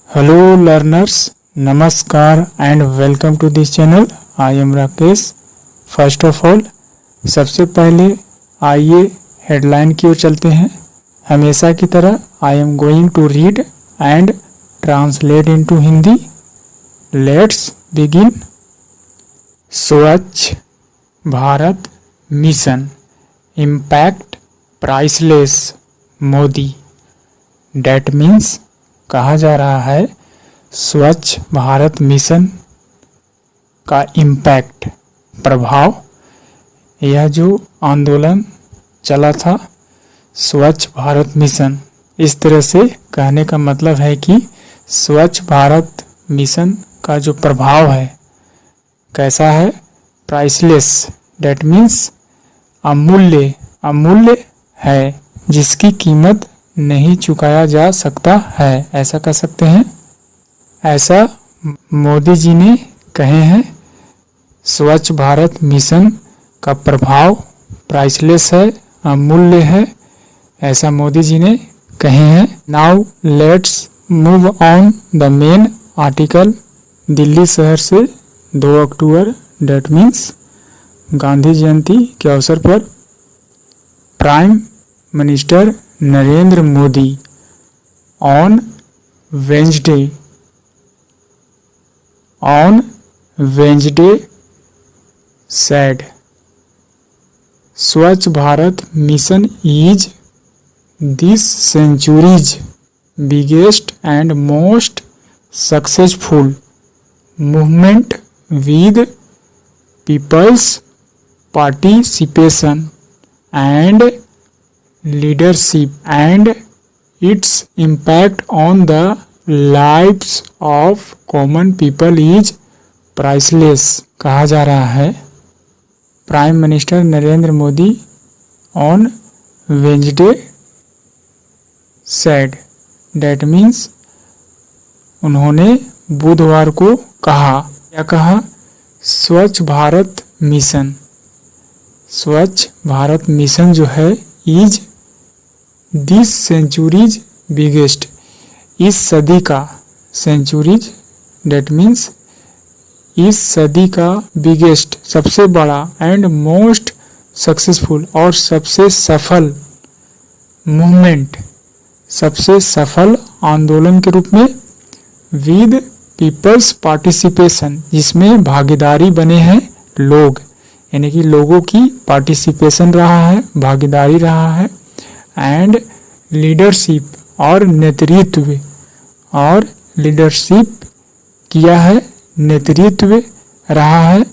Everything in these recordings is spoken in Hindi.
Hello learners, Namaskar and welcome to this channel. I am Rakesh. First of all, सबसे पहले आइए हेडलाइन की ओर चलते हैं। हमेशा की तरह I am going to read and translate into Hindi. Let's begin. Swachh Bharat mission impact priceless Modi. That means कहा जा रहा है स्वच्छ भारत मिशन का इम्पैक्ट प्रभाव, यह जो आंदोलन चला था स्वच्छ भारत मिशन, इस तरह से कहने का मतलब है कि स्वच्छ भारत मिशन का जो प्रभाव है कैसा है, प्राइसलेस। डेट मीन्स अमूल्य है, जिसकी कीमत नहीं चुकाया जा सकता है, ऐसा कह सकते हैं। ऐसा मोदी जी ने कहे हैं। स्वच्छ भारत मिशन का प्रभाव प्राइसलेस है, अमूल्य है, ऐसा मोदी जी ने कहे हैं। Now let's move on the main article. Delhi शहर से 2 अक्टूबर डेट मीन्स गांधी जयंती के अवसर पर prime minister Narendra Modi on Wednesday said स्वच्छ Bharat mission is this century's biggest and most successful movement with people's participation and leadership, and its impact on the lives of common people is priceless। कहा जा रहा है prime minister Narendra Modi on Wednesday said, that means उन्होंने बुधवार को कहा। क्या कहा? स्वच्छ भारत मिशन जो है इज दिस सेंचुरीज बिगेस्ट, इस सदी का, सेंचुरीज डेट मीन्स इस सदी का बिगेस्ट, सबसे बड़ा, एंड मोस्ट सक्सेसफुल और सबसे सफल मूवमेंट, सबसे सफल आंदोलन के रूप में विद पीपल्स पार्टिसिपेशन, जिसमें भागीदारी बने हैं लोग, यानी कि लोगों की पार्टिसिपेशन रहा है, भागीदारी रहा है, एंड लीडरशिप और नेतृत्व, और लीडरशिप किया है, नेतृत्व रहा है,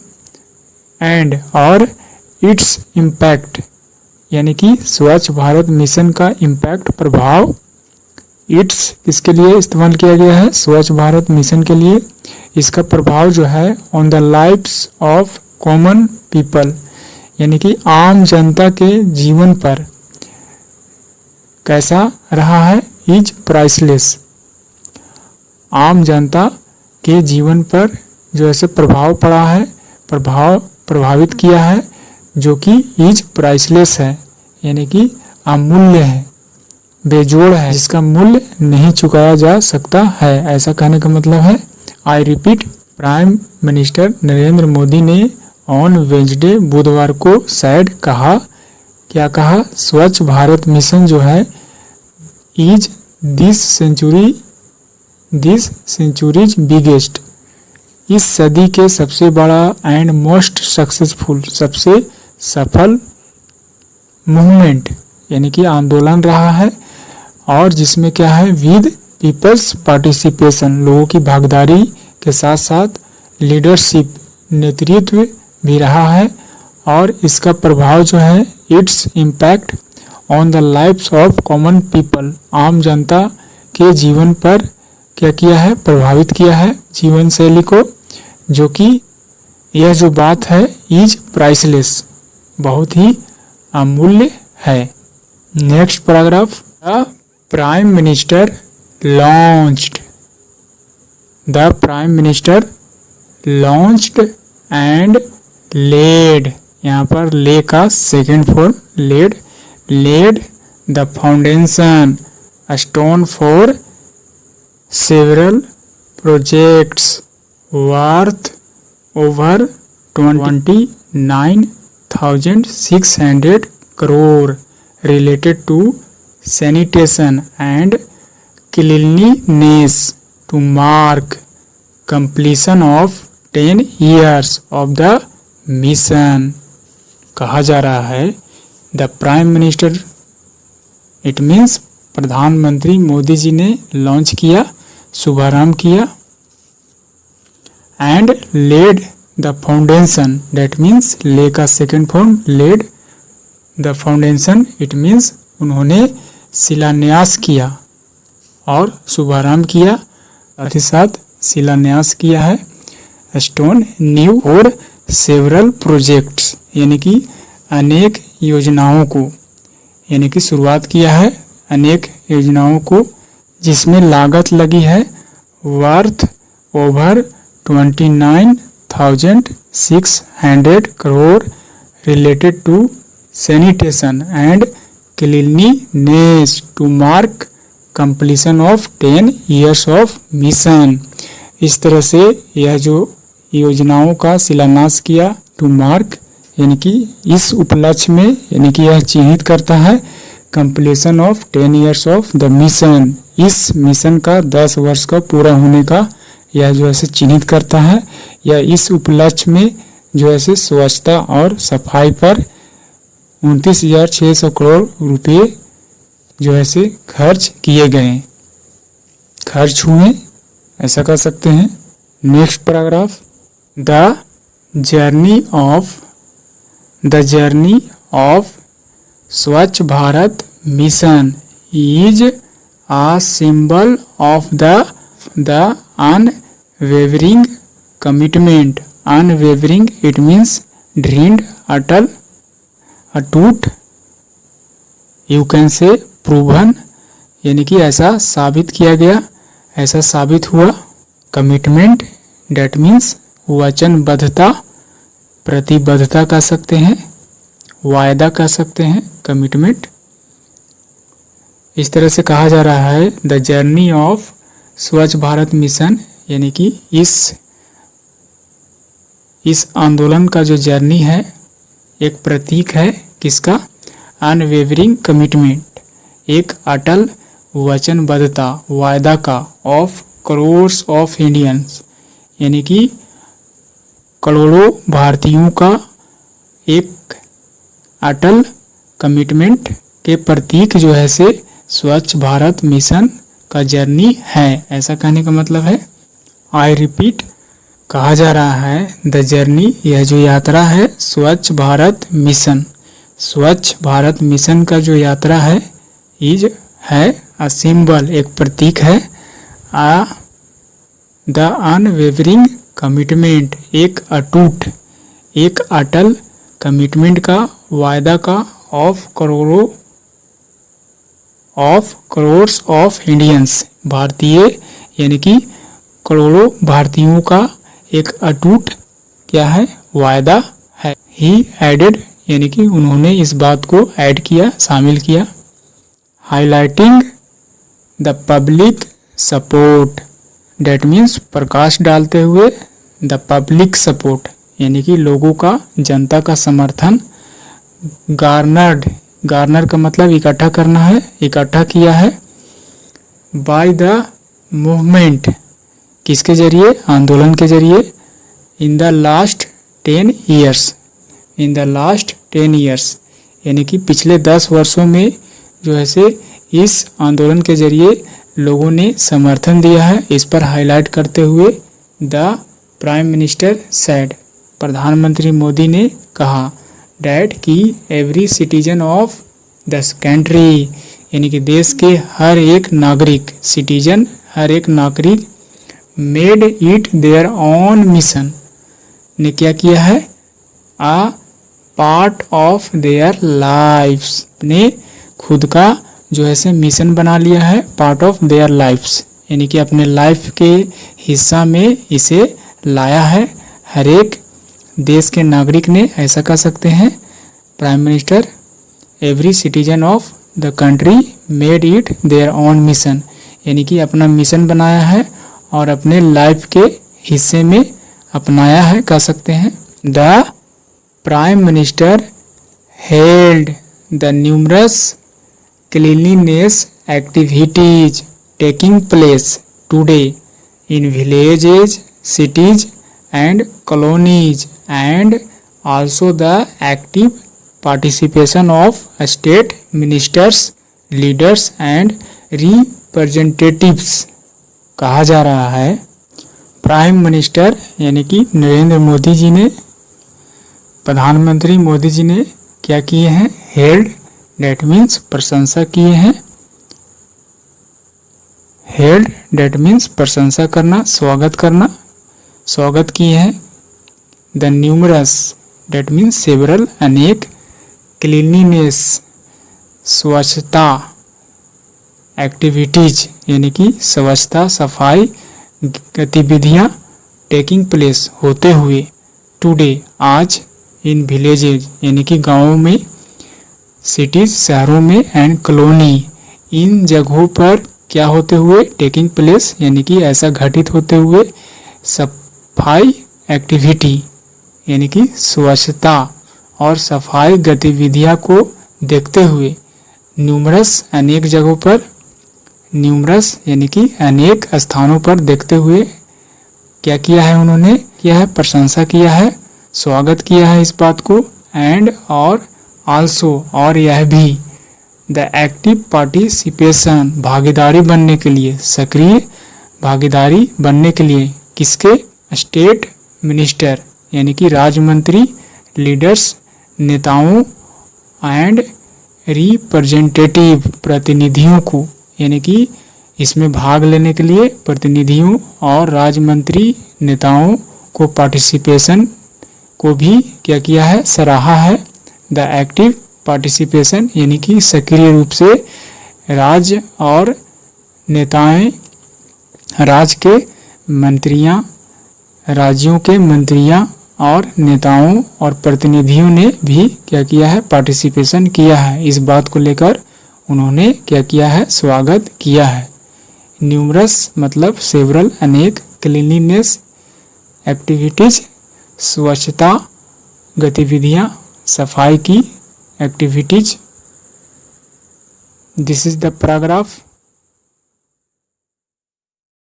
एंड और इट्स इम्पैक्ट, यानी कि स्वच्छ भारत मिशन का इम्पैक्ट, प्रभाव। इट्स किसके लिए इस्तेमाल किया गया है? स्वच्छ भारत मिशन के लिए। इसका प्रभाव जो है on the lives of common people, यानी कि आम जनता के जीवन पर कैसा रहा है, इज प्राइसलेस। आम जनता के जीवन पर जो ऐसे प्रभाव पड़ा है, प्रभावित किया है, जो कि इज प्राइसलेस है, यानी कि अमूल्य है, बेजोड़ है, जिसका मूल्य नहीं चुकाया जा सकता है, ऐसा कहने का मतलब है। I repeat, prime minister Narendra Modi ने ऑन वेंसडे बुधवार को सैड कहा। क्या कहा? स्वच्छ भारत मिशन जो है इज दिस सेंचुरीज बिगेस्ट, इस सदी के सबसे बड़ा, एंड मोस्ट सक्सेसफुल, सबसे सफल मूवमेंट, यानी कि आंदोलन रहा है, और जिसमें क्या है, विद पीपल्स पार्टिसिपेशन, लोगों की भागीदारी के साथ साथ लीडरशिप, नेतृत्व भी रहा है, और इसका प्रभाव जो है its impact on the lives of common people, आम जनता के जीवन पर क्या किया है, प्रभावित किया है, जीवन शैली को, जो कि यह जो बात है इज प्राइसलेस, बहुत ही अमूल्य है। Next paragraph. The prime minister launched and laid, यहाँ पर ले का second form laid the foundation stone for several projects worth over 29,600 crore related to sanitation and cleanliness to mark completion of 10 years of the mission। कहा जा रहा है the prime minister, it means प्रधानमंत्री मोदी जी ने लॉन्च किया, शुभारंभ किया, and laid the foundation, that means lay का second form laid the foundation, it means उन्होंने शिलान्यास किया और शुभारंभ किया, साथ ही साथ शिलान्यास किया है स्टोन न्यू और सेवरल प्रोजेक्ट्स, यानी कि अनेक योजनाओं को, यानी कि शुरुआत किया है अनेक योजनाओं को जिसमें लागत लगी है worth over 29,600 crore related to sanitation and cleanliness to mark completion of 10 years of mission. इस तरह से यह जो योजनाओं का शिलान्यास किया टू मार्क, यानी कि इस उपलक्ष्य में, यानी कि यह चिन्हित करता है completion of 10 years of the mission, इस मिशन का 10 वर्ष का पूरा होने का यह जो ऐसे चिन्हित करता है। या इस उपलक्ष्य में जो ऐसे स्वच्छता और सफाई पर 29,600 करोड़ रुपए जो ऐसे खर्च किए गए, खर्च हुए, ऐसा कर सकते हैं। Next paragraph, the journey of Swachh Bharat mission is a symbol of the unwavering commitment, unwavering it means dृढ़, अटल, अटूट, you can say proven, यानी कि ऐसा साबित किया गया, ऐसा साबित हुआ। कमिटमेंट डेट मीन्स वचनबद्धता, प्रतिबद्धता कह सकते हैं, वायदा कह सकते हैं, कमिटमेंट। इस तरह से कहा जा रहा है the journey of Swachh Bharat mission, यानी कि इस आंदोलन का जो जर्नी है एक प्रतीक है किसका, अनवेवरिंग कमिटमेंट, एक अटल वचनबद्धता, वायदा का, ऑफ करोर्स ऑफ इंडियंस, यानी कि करोड़ों भारतीयों का एक अटल कमिटमेंट के प्रतीक जो है से स्वच्छ भारत मिशन का जर्नी है, ऐसा कहने का मतलब है। आई रिपीट, कहा जा रहा है द जर्नी, यह जो यात्रा है स्वच्छ भारत मिशन, स्वच्छ भारत मिशन का जो यात्रा है इज है अ सिंबल, एक प्रतीक है, आ द अनवेवरिंग कमिटमेंट, एक अटूट, एक अटल कमिटमेंट का, वायदा का, ऑफ करोर्स ऑफ इंडियंस, भारतीय यानी कि करोड़ों भारतीयों का एक अटूट क्या है, वायदा है। ही एडेड, यानी कि उन्होंने इस बात को ऐड किया, शामिल किया। Highlighting the public support, that means प्रकाश डालते हुए, द पब्लिक सपोर्ट यानी कि लोगों का, जनता का समर्थन। गार्नर का मतलब इकट्ठा करना है, इकट्ठा किया है। बाय द मूवमेंट, किसके जरिए, आंदोलन के जरिए। In the last 10 years, in the last 10 years यानी कि पिछले 10 वर्षों में जो है से इस आंदोलन के जरिए लोगों ने समर्थन दिया है। इस पर हाईलाइट करते हुए द प्राइम मिनिस्टर सेड, प्रधानमंत्री मोदी ने कहा, डैट कि every citizen of the country यानी कि देश के हर एक नागरिक, सिटीजन हर एक नागरिक, made it their own mission ने क्या किया है, आ पार्ट ऑफ देयर लाइफ्स, ने खुद का जो है से मिशन बना लिया है, पार्ट ऑफ देयर लाइफ्स यानी कि अपने लाइफ के हिस्सा में इसे लाया है हर एक देश के नागरिक ने, ऐसा कह सकते हैं। Prime minister, every citizen of the country made it their own mission यानी कि अपना मिशन बनाया है और अपने लाइफ के हिस्से में अपनाया है कह सकते हैं। The prime minister held the numerous cleanliness activities taking place today in villages, cities and colonies, and also the active participation of state ministers, leaders and representatives। कहा जा रहा है प्राइम मिनिस्टर यानी कि नरेंद्र मोदी जी ने, प्रधानमंत्री मोदी जी ने क्या किए हैं, हेल्ड डेट मीन्स प्रशंसा किए हैं, हेल्ड डेट मीन्स प्रशंसा करना, स्वागत करना, स्वागत किए हैं। The numerous that means several अनेक, क्लीनलीनेस स्वच्छता, एक्टिविटीज यानी कि स्वच्छता सफाई गतिविधियां टेकिंग प्लेस होते हुए, टुडे आज, इन विलेजेज यानी कि गांवों में, सिटीज शहरों में, एंड कॉलोनी इन जगहों पर क्या होते हुए, टेकिंग प्लेस यानी कि ऐसा घटित होते हुए, सफाई एक्टिविटी यानी कि स्वच्छता और सफाई गतिविधियां को देखते हुए, न्यूमरस अनेक जगहों पर, न्यूमरस यानी कि अनेक स्थानों पर देखते हुए क्या किया है, उन्होंने किया है प्रशंसा किया है, स्वागत किया है इस बात को, एंड और आल्सो और यह भी, द एक्टिव पार्टिसिपेशन भागीदारी बनने के लिए, सक्रिय भागीदारी बनने के लिए, किसके, स्टेट मिनिस्टर यानी कि राज्य मंत्री, लीडर्स नेताओं, एंड रिप्रेजेंटेटिव प्रतिनिधियों को, यानी कि इसमें भाग लेने के लिए प्रतिनिधियों और राज्य मंत्री नेताओं को, पार्टिसिपेशन को भी क्या किया है, सराहा है। द एक्टिव पार्टिसिपेशन यानी कि सक्रिय रूप से राज्य और नेताएं, राज्य के मंत्रियां, राज्यों के मंत्रियां और नेताओं और प्रतिनिधियों ने भी क्या किया है, पार्टिसिपेशन किया है। इस बात को लेकर उन्होंने क्या किया है, स्वागत किया है। न्यूमरस मतलब सेवरल अनेक, क्लीनलीनेस एक्टिविटीज स्वच्छता गतिविधियां, सफाई की activities. This is the paragraph.